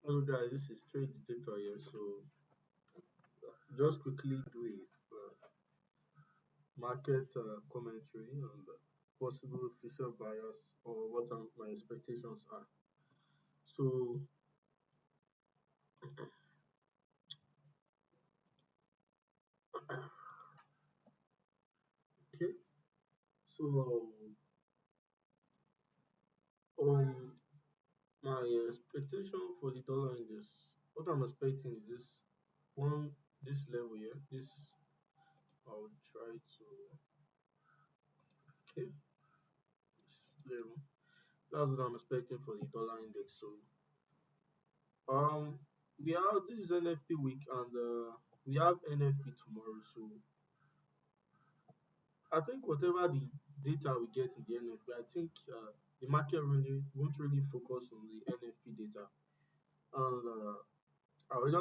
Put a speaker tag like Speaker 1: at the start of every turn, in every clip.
Speaker 1: Hello guys, this is Trade Dictator here. So just quickly do a market commentary on the possible future bias or what my expectations are. So okay, so um my expectation for the dollar index, what I'm expecting is this level here. This I'll try to okay this level. That's what I'm expecting for the dollar index. So Um, we have this is NFP week and we have NFP tomorrow. So I think whatever the data we get in the NFP, I think the market really won't really focus on the NFP data, and I will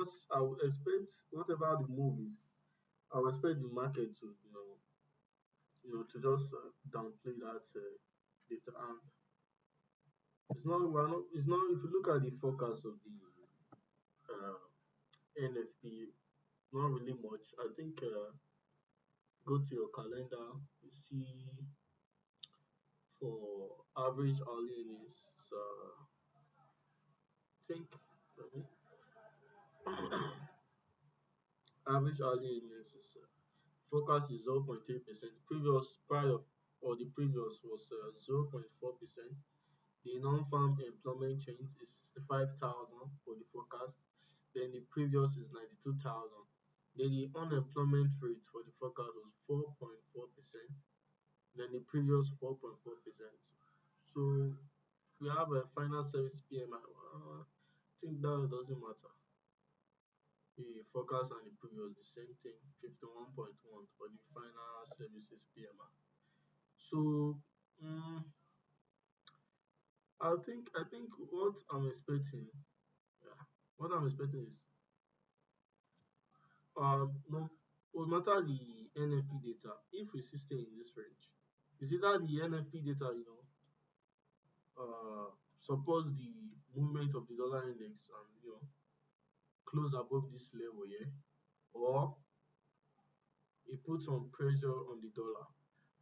Speaker 1: expect whatever the move is. I will expect the market to to just downplay that data, and it's not if you look at the forecast of the uh, NFP, not really much. I think. Go to your calendar, you see for average hourly earnings, I think average hourly earnings is forecast is 0.3%. Previous prior or the previous was 0.4%. The non-farm employment change is 65,000 for the forecast. Then the previous is 92,000. Then the unemployment rate for the forecast was 4.4%. Then the previous 4.4%. So we have a final service PMI. I think that doesn't matter. The forecast and the previous the same thing, 51.1 for the final services PMI. So I think yeah, what I'm expecting is no no matter the NFP data, if we still stay in this range, is either the NFP data supports the movement of the dollar index and close above this level here, or it puts some pressure on the dollar.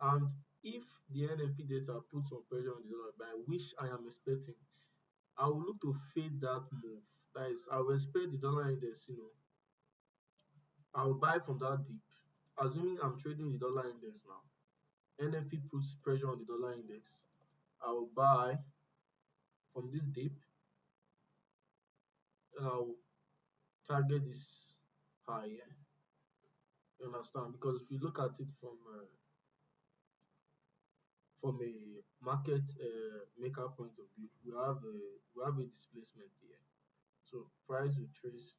Speaker 1: And if the NFP data puts some pressure on the dollar, by which I am expecting, I will look to fade that move. That is, I will expect the dollar index, I will buy from that dip. Assuming I'm trading the dollar index now, NFP puts pressure on the dollar index. I will buy from this dip and I'll target this high here. You understand? Because if you look at it from a market maker point of view, we have a displacement here. So price will trace.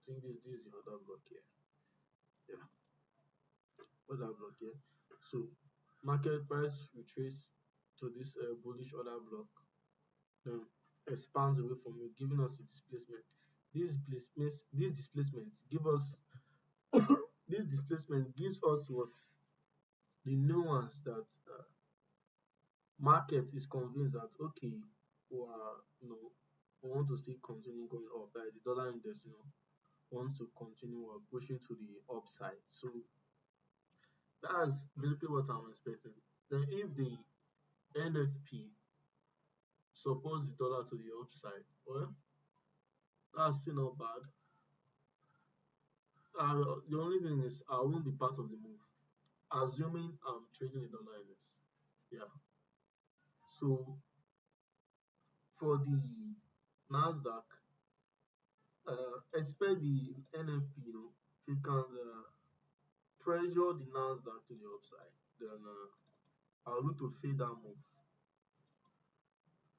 Speaker 1: I think this is the other block here. Yeah, other block here. So market price will trace to this bullish order block, then expands away from it, giving us a displacement. This displacement give us this displacement gives us what the nuance that market is convinced that okay, we are we want to still continue going up. That is the dollar index, wants to continue pushing to the upside. So that's basically what I'm expecting. Then if the NFP supports the dollar to the upside, well, that's still not bad. The only thing is I won't be part of the move, assuming I'm trading the dollar index. Yeah. So for the Nasdaq, expect the NFP, if you can pressure the Nasdaq to the upside, then I'll look to fade that move.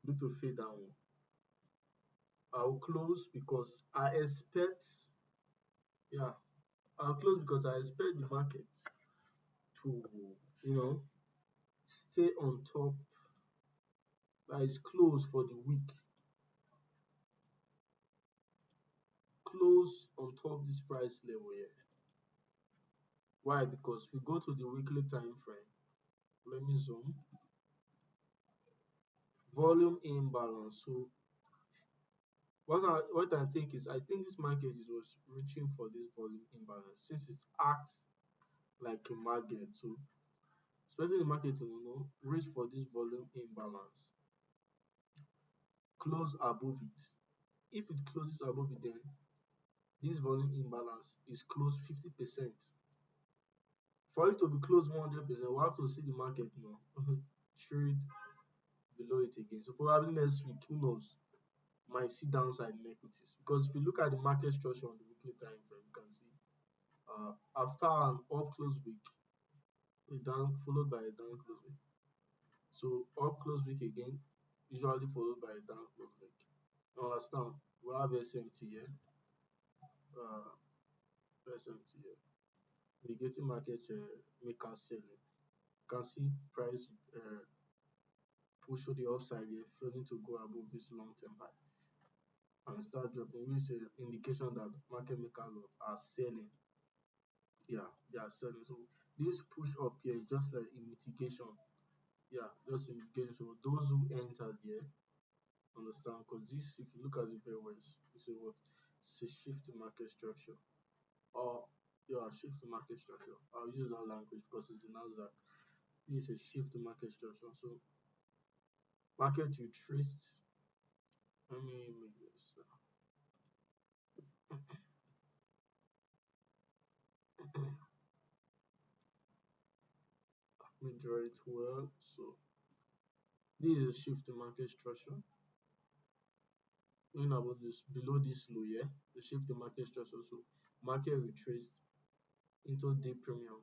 Speaker 1: Look to fade that one. I'll close because I expect, yeah, I'll close because I expect the market to, stay on top. That is close for the week. Close on top this price level here. Why? Because if we go to the weekly time frame, let me zoom. Volume imbalance. So What I think is, I think this market was reaching for this volume imbalance since it acts like a magnet. So especially the market to reach for this volume imbalance, close above it. If it closes above it, then this volume imbalance is close 50%. For it to be close 100%, we have to see the market trade below it again. So probably next week, who knows, might see downside in equities. Because if you look at the market structure on the weekly time frame, you can see after an up close week, a down followed by a down close week. So up close week again, usually followed by a down close week. You understand? We have SMT here. SMT here. Negative market maker selling. You can see price push to the upside here, failing to go above this long-term high and start dropping, which is an indication that market makers are selling. Yeah, they are selling. So this push up here is just like a mitigation. Yeah, just a mitigation. So those who entered here understand, because this, if you look at it very well, it's a what? It's a shift in market structure. Or yeah, shift in market structure. I'll use that language because it's the Nasdaq. This is a shift in market structure. So market retraced. Let me make this. Let me draw it well. So this is a shift in market structure. Knowing about this below this low here, the shift in market structure. So market retraced into day premium,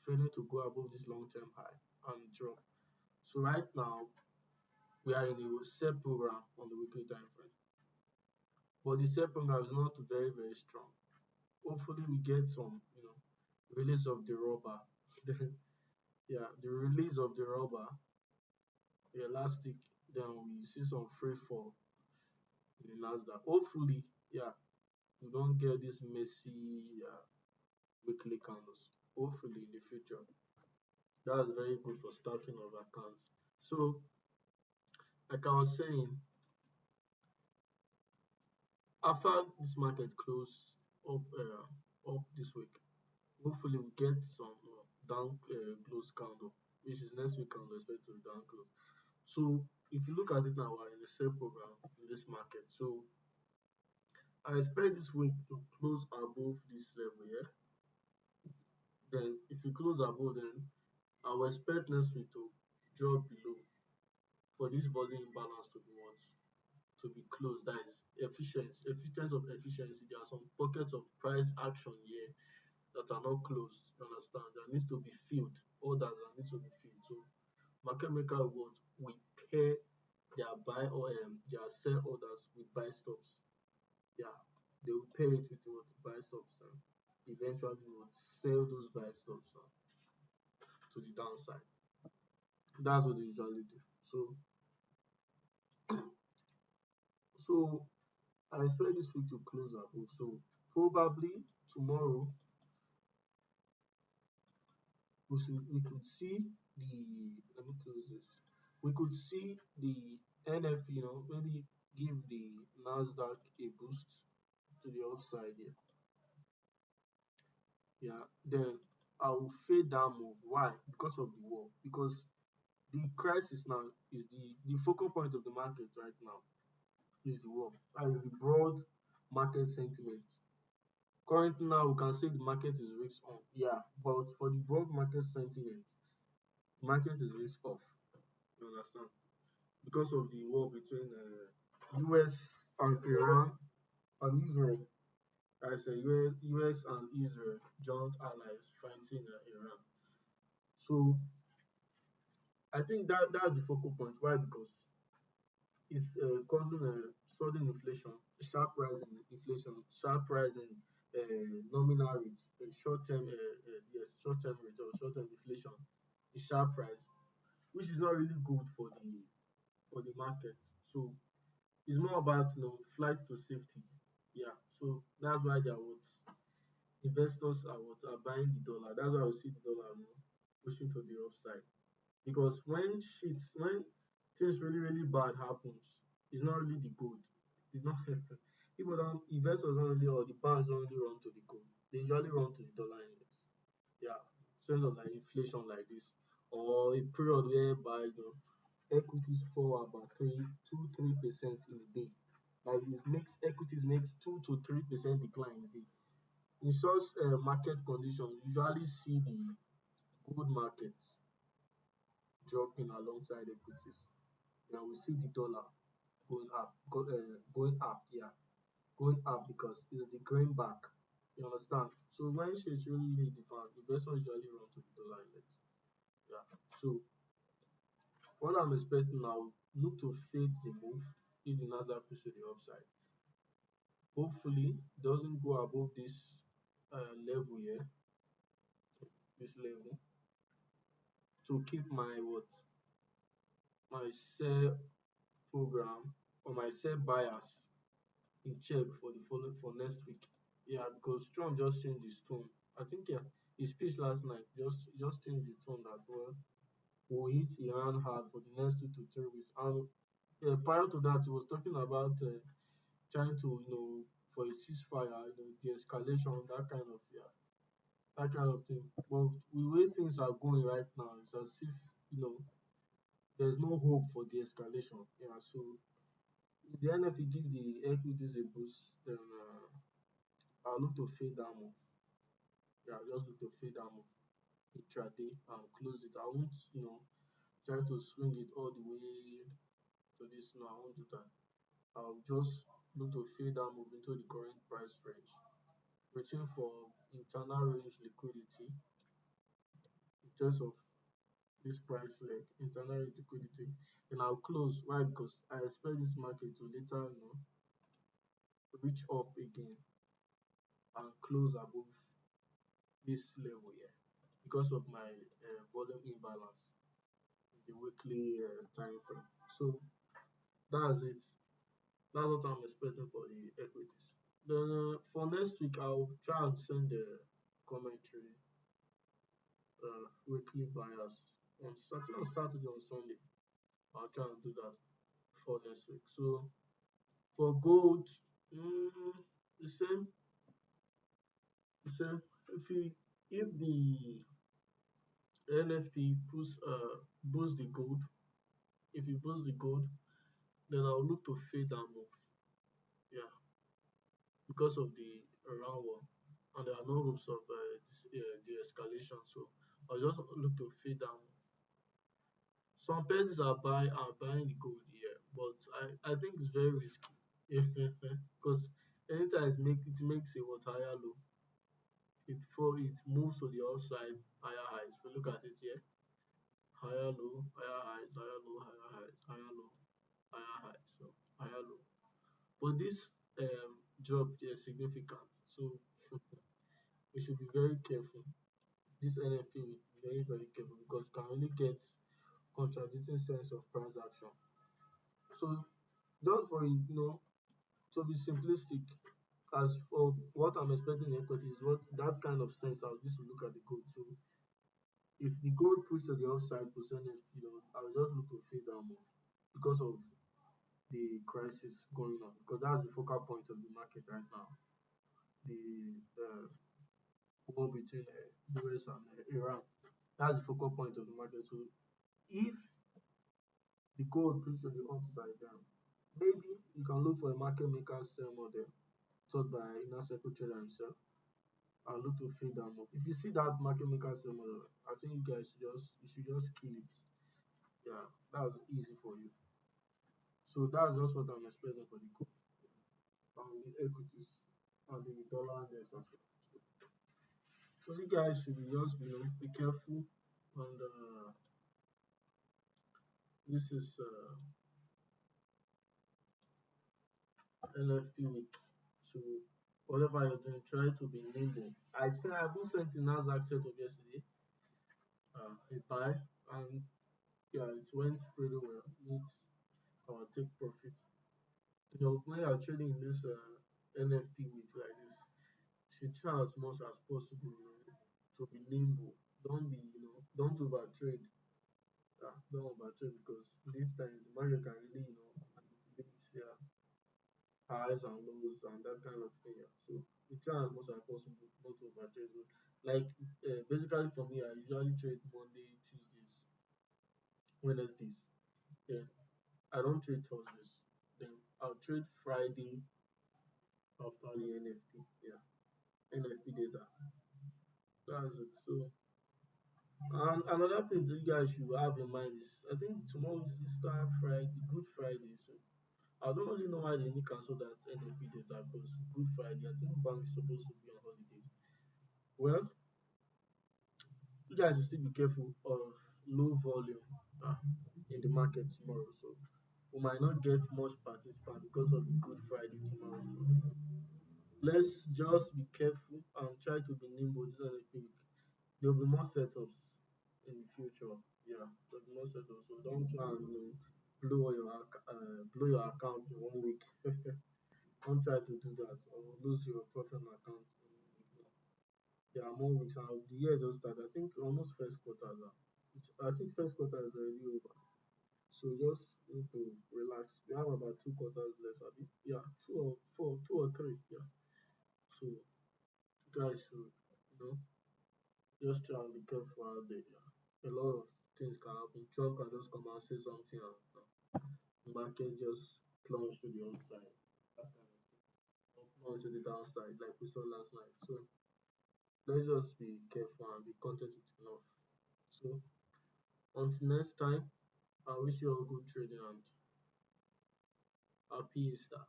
Speaker 1: failing to go above this long-term high and drop. So right now we are in a sell program on the weekly time frame, but the sell program is not very strong. Hopefully we get some release of the rubber. Yeah, the release of the rubber, the elastic, then we see some free fall in the Nasdaq. Hopefully, yeah, we don't get this messy weekly candles. Hopefully in the future. That's very good for starting of accounts. So like I was saying, after this market close up this week, hopefully we get some down close candle, which is next week candle expected to be down close. So if you look at it now, we're in a sell program in this market. So I expect this week to close above this level here. Then if you close above, then I will expect next week to drop below for this volume imbalance to be what? To be closed. That is efficiency, evidence of efficiency. There are some pockets of price action here that are not closed. You understand? That needs to be filled. Orders that need to be filled. So market maker what we pair their buy or their sell orders with buy stops. Yeah, they will pair it with what buy stops and eventually what sell those buy stops to the downside. That's what they usually do. So I expect this week to close above. So probably tomorrow we could see the let me close this. We could see the NFP, maybe give the Nasdaq a boost to the upside here. Yeah, then I will fade that move. Why? Because of the war. Because the crisis now is the focal point of the market right now is the war. That is the broad market sentiment. Currently now we can say the market is risk on. Yeah, but for the broad market sentiment, the market is risk off. You understand? Because of the war between US and Iran and Israel. I say US and Israel, joint allies fighting Iran. So I think that's the focal point. Why? Because it's causing a sudden inflation, sharp rise in inflation, sharp rise in nominal rate, short-term short-term rate or short-term inflation, a sharp rise, which is not really good for the market. So it's more about flight to safety. Yeah. So that's why they are what investors are buying the dollar. That's why we see the dollar pushing to the upside. Because when things really bad happens, it's not really the good. It's not people don't investors don't only or the banks don't only run to the gold. They usually run to the dollar index. Yeah. Sense of like inflation like this. Or a period whereby equities fall about 3% in a day. Like it makes equities makes 2 to 3% decline in a day. In such market conditions, you usually see the gold markets dropping alongside equities. Then we see the dollar going up, yeah, going up because it's the greenback. You understand? So when shit really hit the fan, investors usually run to the dollar index. Yeah. So what I'm expecting now, look to fade the move if the Nasdaq pushes to the upside. Hopefully, doesn't go above this level here, this level, to keep my sell program or my sell bias in check for the following for next week. Yeah, because Trump just changed his tone. I think yeah, his speech last night just changed the tone that well will hit Iran hard for the next 2 to 3 weeks. And prior to that, he was talking about trying to for a ceasefire, de-escalation, that kind of that kind of thing. But the way things are going right now, it's as if there's no hope for de-escalation. Yeah, so if the NFP give the equities a boost, then I'll look to fade that move. Yeah, just look to fade that move intraday and close it. I won't, try to swing it all the way to this. No, I won't do that. I'll just look to fade that move into the current price range, waiting for internal range liquidity in terms of this price leg, internal range liquidity. And I'll close. Why? Because I expect this market to later, reach up again and close above this level here because of my volume imbalance in the weekly time frame. So that's it. That's what I'm expecting for the equities. Then for next week, I'll try and send the commentary weekly bias on Saturday, on Sunday. I'll try and do that for next week. So for gold, the same, the same. If the NFP boosts the gold, if it boosts the gold, then I'll look to fade that move. Yeah, because of the Iran war, and there are no hopes of de-escalation. So I'll just look to fade that move. Some persons are buying the gold here, but I think it's very risky. Because anytime it makes a what higher low, it moves to the upside, higher highs. We look at it here, higher low, higher highs, higher low, higher highs, higher low, higher highs, so higher low. But this drop is significant, so we should be very careful. This NFP will be very very careful because it can really get contradicting sense of price action. So just for to be simplistic, as for what I'm expecting in equity is what that kind of sense I'll use to look at the gold. So if the gold push to the upside percentage, I'll just look to fade that move because of the crisis going on, because that's the focal point of the market right now. The war between US and Iran. That's the focal point of the market. So if the gold pushes to the upside down, maybe you can look for a market maker sell model taught by inner circle trader himself and look to fade that move. If you see that market maker sell model, I think you should just kill it. Yeah, that's easy for you. So that's just what I'm expecting for the gold and the equities and the dollar index as well. So you guys should be careful. And this is NFP week. So whatever you're doing, try to be nimble. I even sent the Nasdaq setup yesterday, a buy, and yeah, it went pretty well. Meet our take profit. When you're trading in this NFP week like this, you should try as much as possible, to be nimble. Don't overtrade. Don't overtrade because these times the market can really, manipulate, yeah, highs and lows and that kind of thing. Yeah. So we try as much as possible not to overtrade. Like basically for me, I usually trade Monday, Tuesdays, Wednesdays. Then I don't trade Thursdays. Then I'll trade Friday after the NFP. Yeah, NFP data. That's it. So and another thing that you guys should have in mind is I think tomorrow is Easter Friday, Good Friday. So I don't really know why they need cancel that NFP data because Good Friday. I think bank is supposed to be on holidays. Well, you guys will still be careful of low volume uh, in the market tomorrow. So we might not get much participant because of the Good Friday tomorrow. So let's just be careful and try to be nimble this NFP week. There will be more setups in the future. Yeah, there'll be more setups. So don't try and blow your account in 1 week. Don't try to do that or lose your profit account. There are more weeks and the year just started. I think almost first quarter now. I think first quarter is already over. So just need to relax. We have about 2 quarters left. Abi? Yeah, two or four, 2 or 3. Yeah. So guys should just try and be careful out there. Yeah. A lot of things can happen. Trump can just come and say something and the market just plunge to the upside. That kind of thing. Or plunge to the downside like we saw last night. So let's just be careful and be content with enough. So until next time, I wish you all good trading and happy Easter.